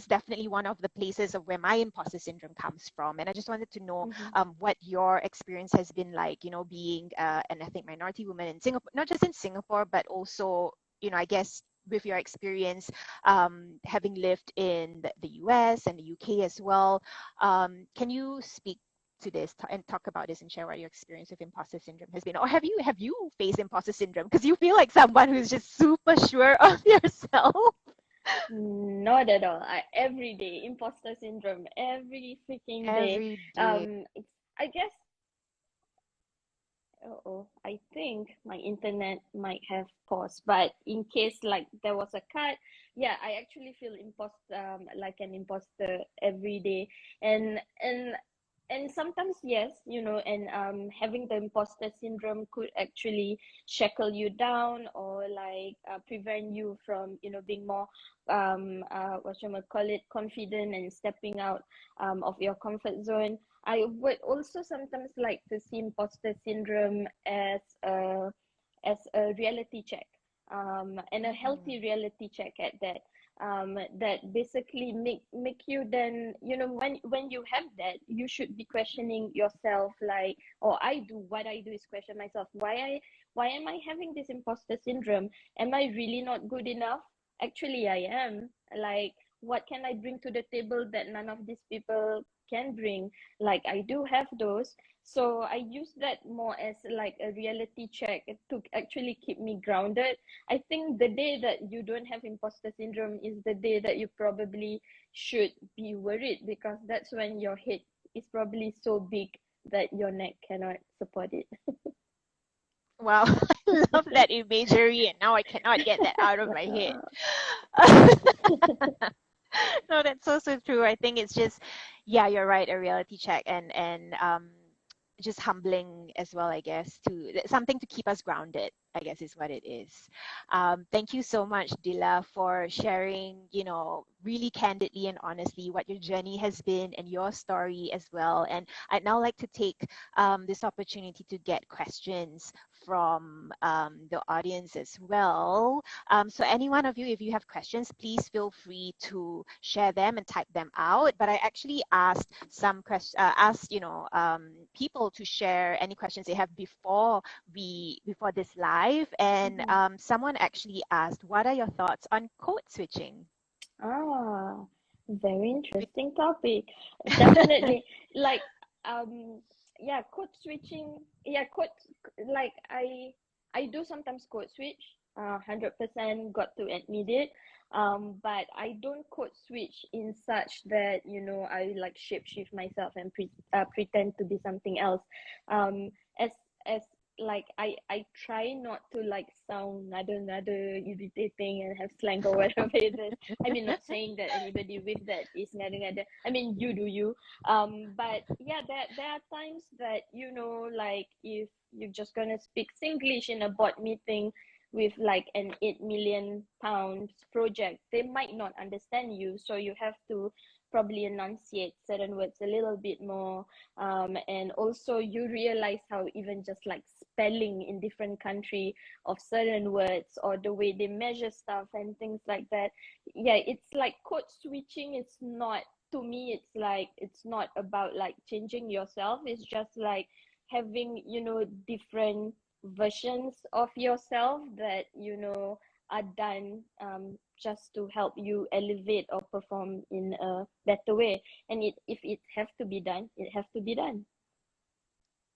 definitely one of the places of where my imposter syndrome comes from. And I just wanted to know Mm-hmm. what your experience has been like, being an ethnic minority woman in Singapore, not just in Singapore, but also, I guess, with your experience having lived in the US and the UK as well. Can you speak to this and talk about this and share what your experience with imposter syndrome has been? Or have you faced imposter syndrome? Because you feel like someone who's just super sure of yourself. Not at all. Every day, imposter syndrome, every freaking day. Every day. It's, I guess, oh, I think my internet might have paused, but in case like there was a cut, yeah, I actually feel like an imposter every day, and sometimes, yes, and having the imposter syndrome could actually shackle you down, or like prevent you from being more what you might call it, confident, and stepping out of your comfort zone. I would also sometimes like to see imposter syndrome as a reality check, and a Mm, healthy reality check at that. that basically make you then, when you have that, you should be questioning yourself, like, or what I do is question myself, why am I having this imposter syndrome? Am I really not good enough? Actually I am. Like, what can I bring to the table that none of these people can bring? Like, I do have those. So I use that more as like a reality check to actually keep me grounded. I think the day that you don't have imposter syndrome is the day that you probably should be worried, because that's when your head is probably so big that your neck cannot support it. Wow, I love that imagery, and now I cannot get that out of my head. No, that's so true. I think it's just, yeah, you're right, a reality check, and just humbling as well, I guess, to something to keep us grounded, I guess is what it is. Thank you so much, Dillah, for sharing, really candidly and honestly what your journey has been and your story as well. And I'd now like to take this opportunity to get questions from the audience as well. So any one of you, if you have questions, please feel free to share them and type them out. But I actually asked some questions, people to share any questions they have before this live, and someone actually asked, "What are your thoughts on code switching?" Ah, very interesting topic. Definitely. Like, yeah, code switching. Yeah, like I do sometimes code switch. 100% got to admit it. But I don't code switch in such that, I like shapeshift myself and pretend to be something else. Um, as like I try not to like sound nada irritating and have slang or whatever it is. I mean, not saying that anybody with that is nada. I mean, you do you. But yeah, there are times that, like, if you're just gonna speak Singlish in a board meeting with like an 8 million pounds project, they might not understand you, so you have to probably enunciate certain words a little bit more. And also you realize how even just like spelling in different country of certain words, or the way they measure stuff and things like that. Yeah, it's like code switching. It's not, to me, it's like, it's not about like changing yourself. It's just like having, different versions of yourself that, are done, just to help you elevate or perform in a better way. And if it have to be done, it have to be done.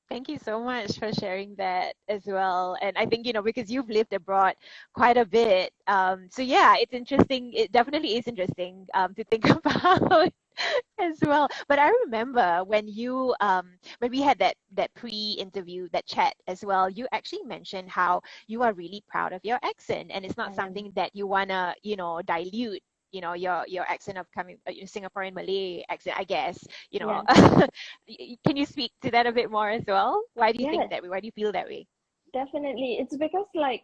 Thank you so much for sharing that as well. And I think, because you've lived abroad quite a bit, so yeah, it's interesting. It definitely is interesting to think about as well. But I remember when we had that pre-interview, that chat as well, you actually mentioned how you are really proud of your accent, and it's I not am. something that you wanna, dilute. Your accent of coming, your Singaporean Malay accent, I guess. Yeah. Can you speak to that a bit more as well? Why do you Yeah, think that way? Why do you feel that way? definitely. It's because, like,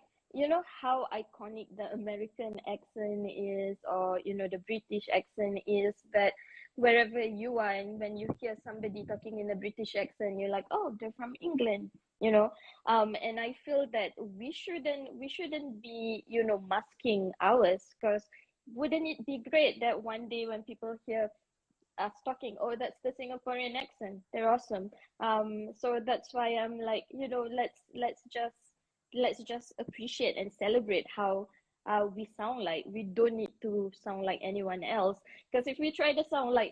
how iconic the American accent is, or, the British accent is, that wherever you are, and when you hear somebody talking in a British accent, you're like, oh, they're from England, you know. And I feel that we shouldn't be, masking ours, because wouldn't it be great that one day when people hear us talking, oh, that's the Singaporean accent, they're awesome. So that's why I'm like, let's just appreciate and celebrate how we sound. Like, we don't need to sound like anyone else, because if we try to sound like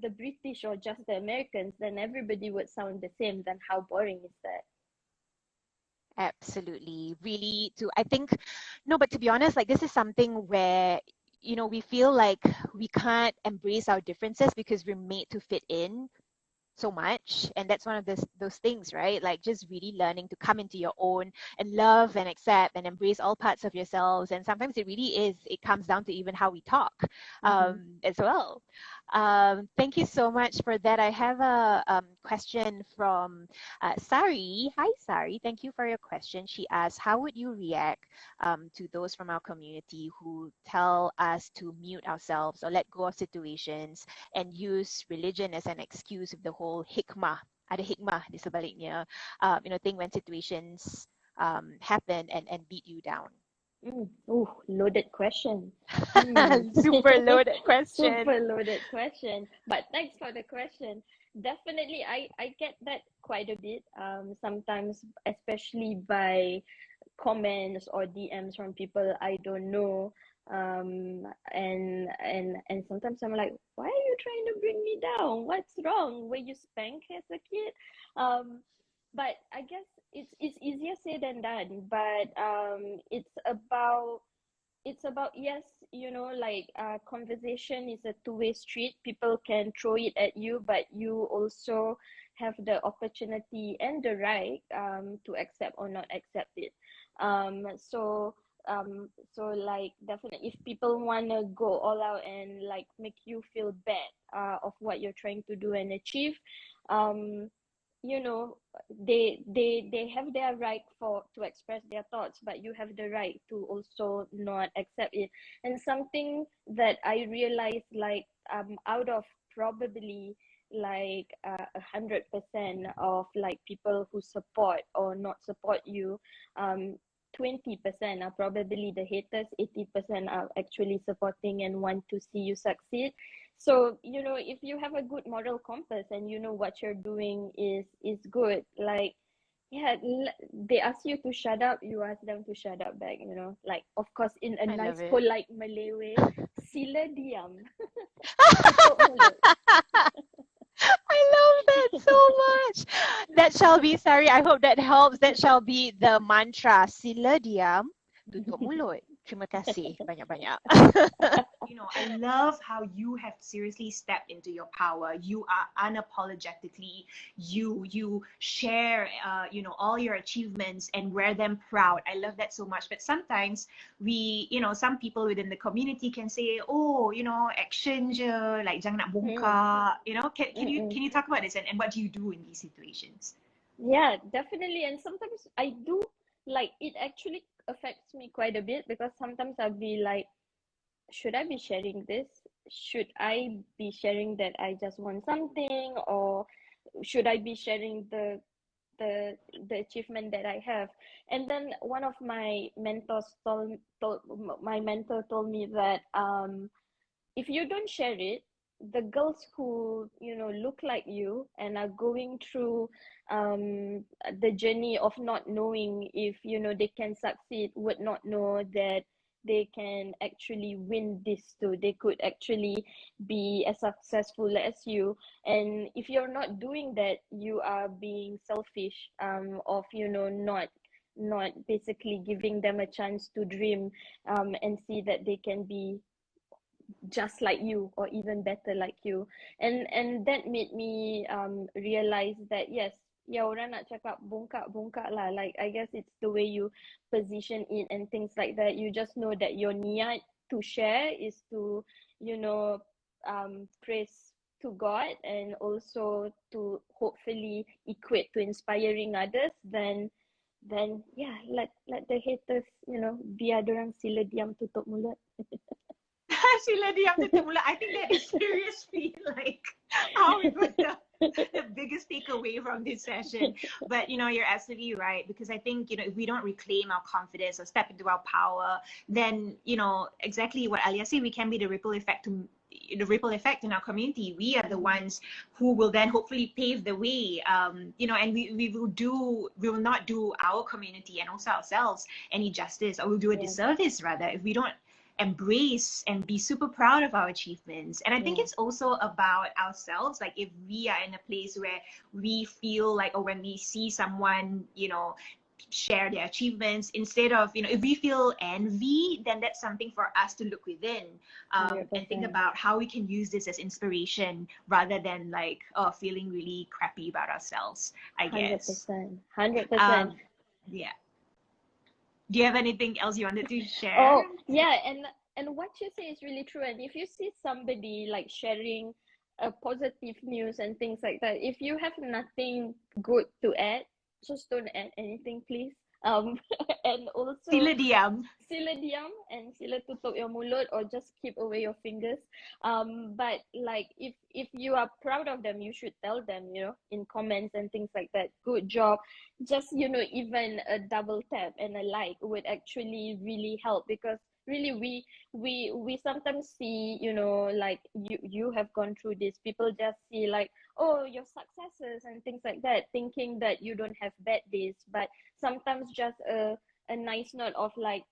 the British or just the Americans, then everybody would sound the same. Then how boring is that? Absolutely. Really, I think, no, but to be honest, like this is something where, we feel like we can't embrace our differences because we're made to fit in so much, and that's one of those things, right? Like just really learning to come into your own and love and accept and embrace all parts of yourselves. And sometimes it comes down to even how we talk Mm-hmm. as well. Thank you so much for that. I have a question from Sari. Hi, Sari. Thank you for your question. She asks, how would you react to those from our community who tell us to mute ourselves or let go of situations and use religion as an excuse of the whole hikmah, ada hikmah di sebaliknya, thing when situations happen and beat you down? Ooh, loaded question. Hmm. Super loaded question. Super loaded question. But thanks for the question. Definitely, I get that quite a bit. Sometimes, especially by comments or DMs from people I don't know. And sometimes I'm like, why are you trying to bring me down? What's wrong? Were you spanked as a kid? Um, but I guess it's easier said than done. But it's about yes, like conversation is a two-way street. People can throw it at you, but you also have the opportunity and the right to accept or not accept it. So like definitely if people want to go all out and like make you feel bad of what you're trying to do and achieve, um you know they have their right for to express their thoughts, but you have the right to also not accept it. And something that I realized, like out of probably like 100% of like people who support or not support you, 20% are probably the haters, 80% are actually supporting and want to see you succeed. So if you have a good moral compass and you know what you're doing is good, like yeah, they ask you to shut up, you ask them to shut up back, like of course in a I love nice it. polite Malay way. Sila diam. Tutup mulut. I love that so much. That shall be, sorry, I hope that helps. That shall be the mantra. Sila diam, tutup mulut. Terima kasih banyak-banyak. I love how you have seriously stepped into your power. You are unapologetically you share all your achievements and wear them proud. I love that so much. But sometimes some people within the community can say, oh, action je, like jangan nak Mm, bongkar. Can you mm-mm. can you talk about this, and what do you do in these situations? Yeah, definitely. And sometimes I do, like, it actually affects me quite a bit, because sometimes I'll be like, should I be sharing this? Should I be sharing that I just want something, or should I be sharing the the achievement that I have? And then one of my mentors told my mentor told me that if you don't share it, the girls who look like you and are going through the journey of not knowing if they can succeed would not know that they can actually win this too. They could actually be as successful as you. And if you're not doing that, you are being selfish, of not basically giving them a chance to dream, and see that they can be just like you or even better like you. And that made me realize that yes, ya orang nak cakap bongkak bongkak lah, like I guess it's the way you position it and things like that. You just know that your niat to share is to praise to God, and also to hopefully equate to inspiring others. Then yeah, let the haters, biar dorang sila diam tutup mulut. Sheila, do you have to I think that is seriously like how we put the biggest takeaway from this session. But you're absolutely right, because I think if we don't reclaim our confidence or step into our power, then exactly what Alia said, we can be the ripple effect in our community. We are the ones who will then hopefully pave the way, and we will not do our community and also ourselves any justice, or we'll do a Yeah, disservice rather, if we don't embrace and be super proud of our achievements. And I think yeah, it's also about ourselves. Like if we are in a place where we feel like, or when we see someone, share their achievements, instead of, if we feel envy, then that's something for us to look within, and think 100%. about how we can use this as inspiration rather than like feeling really crappy about ourselves, I guess. 100%. 100%. Um, yeah. Do you have anything else you wanted to share? Oh, yeah, and what you say is really true. And if you see somebody like sharing a positive news and things like that, if you have nothing good to add, just don't add anything, please. um and also Sila diam. sila diam and sila tutup your mulut, or just keep away your fingers. But like, if you are proud of them, you should tell them, in comments and things like that. Good job. Just, even a double tap and a like would actually really help, because really we sometimes see, like, you have gone through this. People just see like, oh, your successes and things like that, thinking that you don't have bad days. But sometimes just a nice note of like,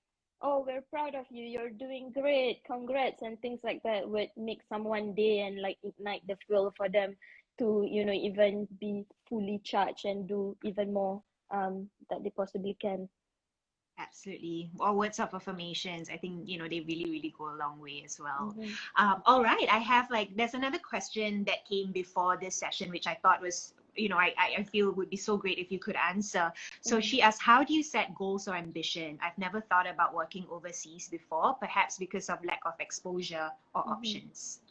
oh, we're proud of you, you're doing great, congrats, and things like that would make someone day and like ignite the fuel for them to, even be fully charged and do even more that they possibly can. Absolutely. Or words of affirmations. I think, they really, really go a long way as well. Mm-hmm. All right. I have there's another question that came before this session, which I thought was, I feel would be so great if you could answer. So Mm-hmm. she asked, how do you set goals or ambition? I've never thought about working overseas before, perhaps because of lack of exposure or Mm-hmm. options.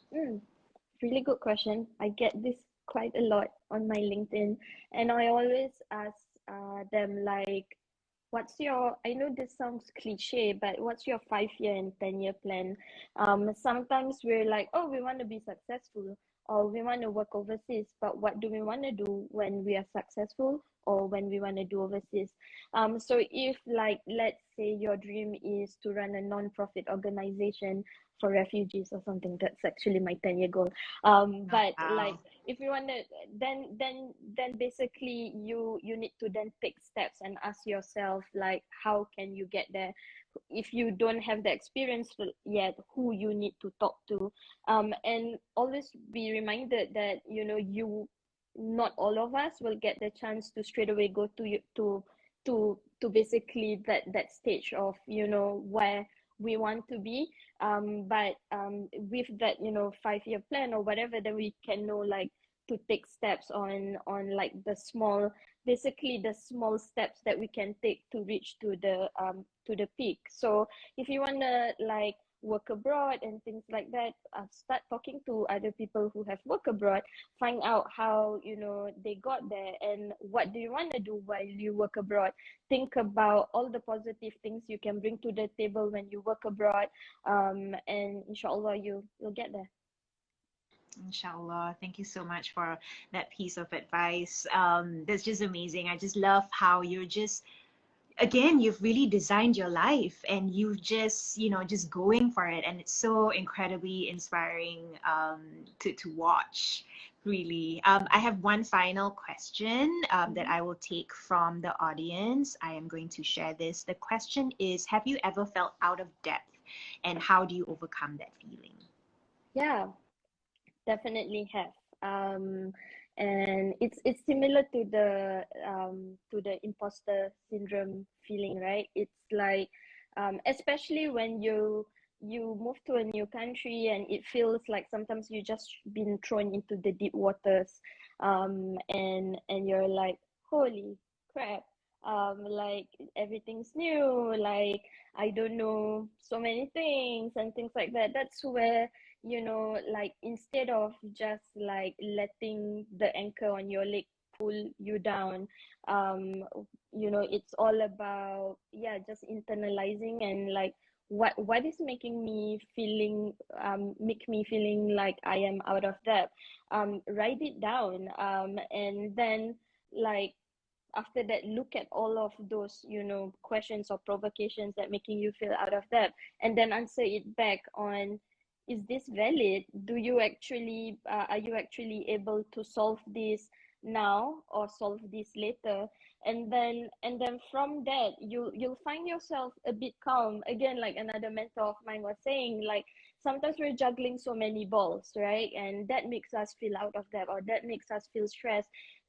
Really good question. I get this quite a lot on my LinkedIn, and I always ask them like, what's your, I know this sounds cliche, but what's your 5 year and 10 year plan? Sometimes we're like, oh, we want to be successful, or we want to work overseas, but what do we want to do when we are successful, or when we want to do overseas? So if, like, let's say your dream is to run a non-profit organization for refugees or something, that's actually my 10 year goal. But like, Wow. if you want to, then basically you need to then take steps and ask yourself like, how can you get there? If you don't have the experience yet, who you need to talk to, and always be reminded that, you, not all of us will get the chance to straight away go to to basically that stage of, where we want to be. But with that, 5 year plan or whatever, then we can know like to take steps on like the small, basically the small steps that we can take to reach to the peak. So if you want to like work abroad and things like that, start talking to other people who have worked abroad, find out how, they got there, and what do you want to do while you work abroad. Think about all the positive things you can bring to the table when you work abroad, and inshallah you'll get there. Inshallah. Thank you so much for that piece of advice. That's just amazing. I just love how you're just, again, you've really designed your life and you've just, just going for it. And it's so incredibly inspiring to watch, really. I have one final question that Mm-hmm. I will take from the audience. I am going to share this. The question is, have you ever felt out of depth, and how do you overcome that feeling? Yeah, definitely have. And it's similar to the imposter syndrome feeling, right? It's like, especially when you move to a new country and it feels like sometimes you just been thrown into the deep waters, and you're like, holy crap, like everything's new, like I don't know so many things and things like that. That's where, like, instead of just like letting the anchor on your leg pull you down, um it's all about, yeah, just internalizing and like, what is making me feeling, make me feeling like I am out of depth. Write it down, and then, like, after that, look at all of those, questions or provocations that making you feel out of depth, and then answer it back on, is this valid? Do you actually, are you actually able to solve this now or solve this later? And then from that, you'll find yourself a bit calm again. Like another mentor of mine was saying, like, sometimes we're juggling so many balls, right? And that makes us feel out of depth, or that makes us feel stressed.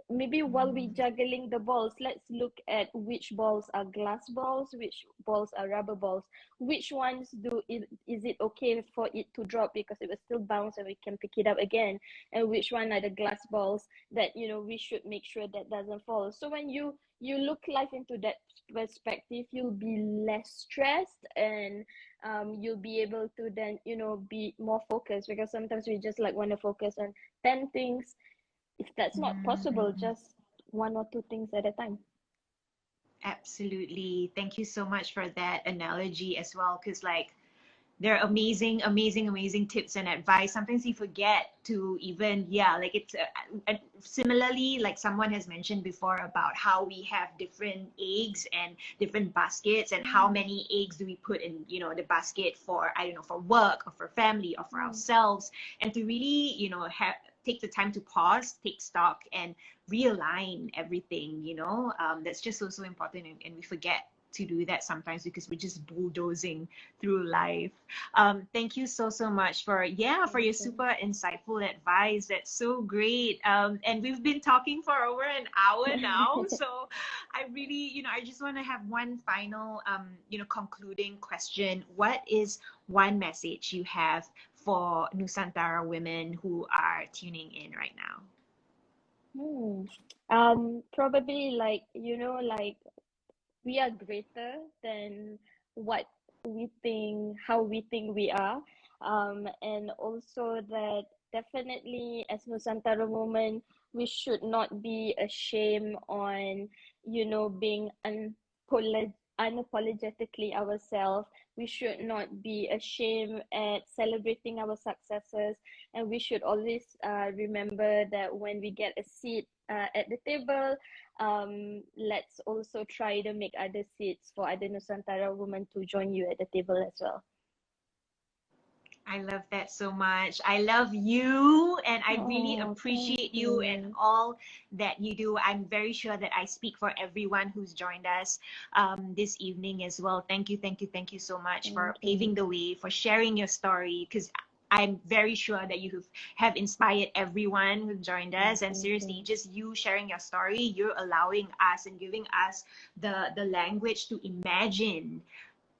Maybe while we Mm, juggling the balls, let's look at which balls are glass balls, which balls are rubber balls, which ones is it okay for it to drop because it will still bounce and we can pick it up again, and which one are the glass balls that, we should make sure that doesn't fall. So when you look life into that perspective, you'll be less stressed, and you'll be able to then, be more focused, because sometimes we just like want to focus on 10 things. If that's not possible, mm. just one or two things at a time. Absolutely. Thank you so much for that analogy as well. Because, like, they're amazing, amazing, amazing tips and advice. Sometimes you forget to even, yeah, like it's similarly, like someone has mentioned before about how we have different eggs and different baskets, and how Mm, many eggs do we put in, the basket for, I don't know, for work or for family or for mm, ourselves, and to really, have take the time to pause, take stock, and realign everything. That's just so so important, and we forget to do that sometimes because we're just bulldozing through life. Thank you so so much for, yeah, for thank your you. super insightful advice. That's so great. And we've been talking for over an hour now, so I really, I just want to have one final, concluding question. What is one message you have for Nusantara women who are tuning in right now? Hmm. Probably like, like we are greater than what how we think we are. And also that definitely as Nusantara women, we should not be ashamed on, being unapologetically ourselves. We should not be ashamed at celebrating our successes, and we should always remember that when we get a seat at the table, let's also try to make other seats for other Nusantara women to join you at the table as well. I love that so much. I love you, and I really Oh, thank appreciate you and you. all that you do. I'm very sure that I speak for everyone who's joined us this evening as well. Thank you, thank you, thank you so much Thank for paving you. the way, for sharing your story, because I'm very sure that you have inspired everyone who joined Oh, us. And thank seriously, you. just you sharing your story, you're allowing us and giving us the language to imagine,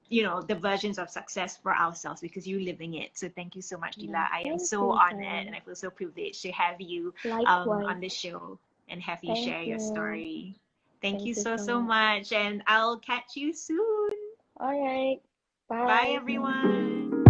the versions of success for ourselves, because you're living it. So thank you so much, Yeah, Dila. I am thank so you, honored, and Sarah. I feel so privileged to have you Likewise. on the show and have you Thank share your you. story. Thank you Thank you so so so much. much, and I'll catch you soon. All right. Bye Bye. everyone.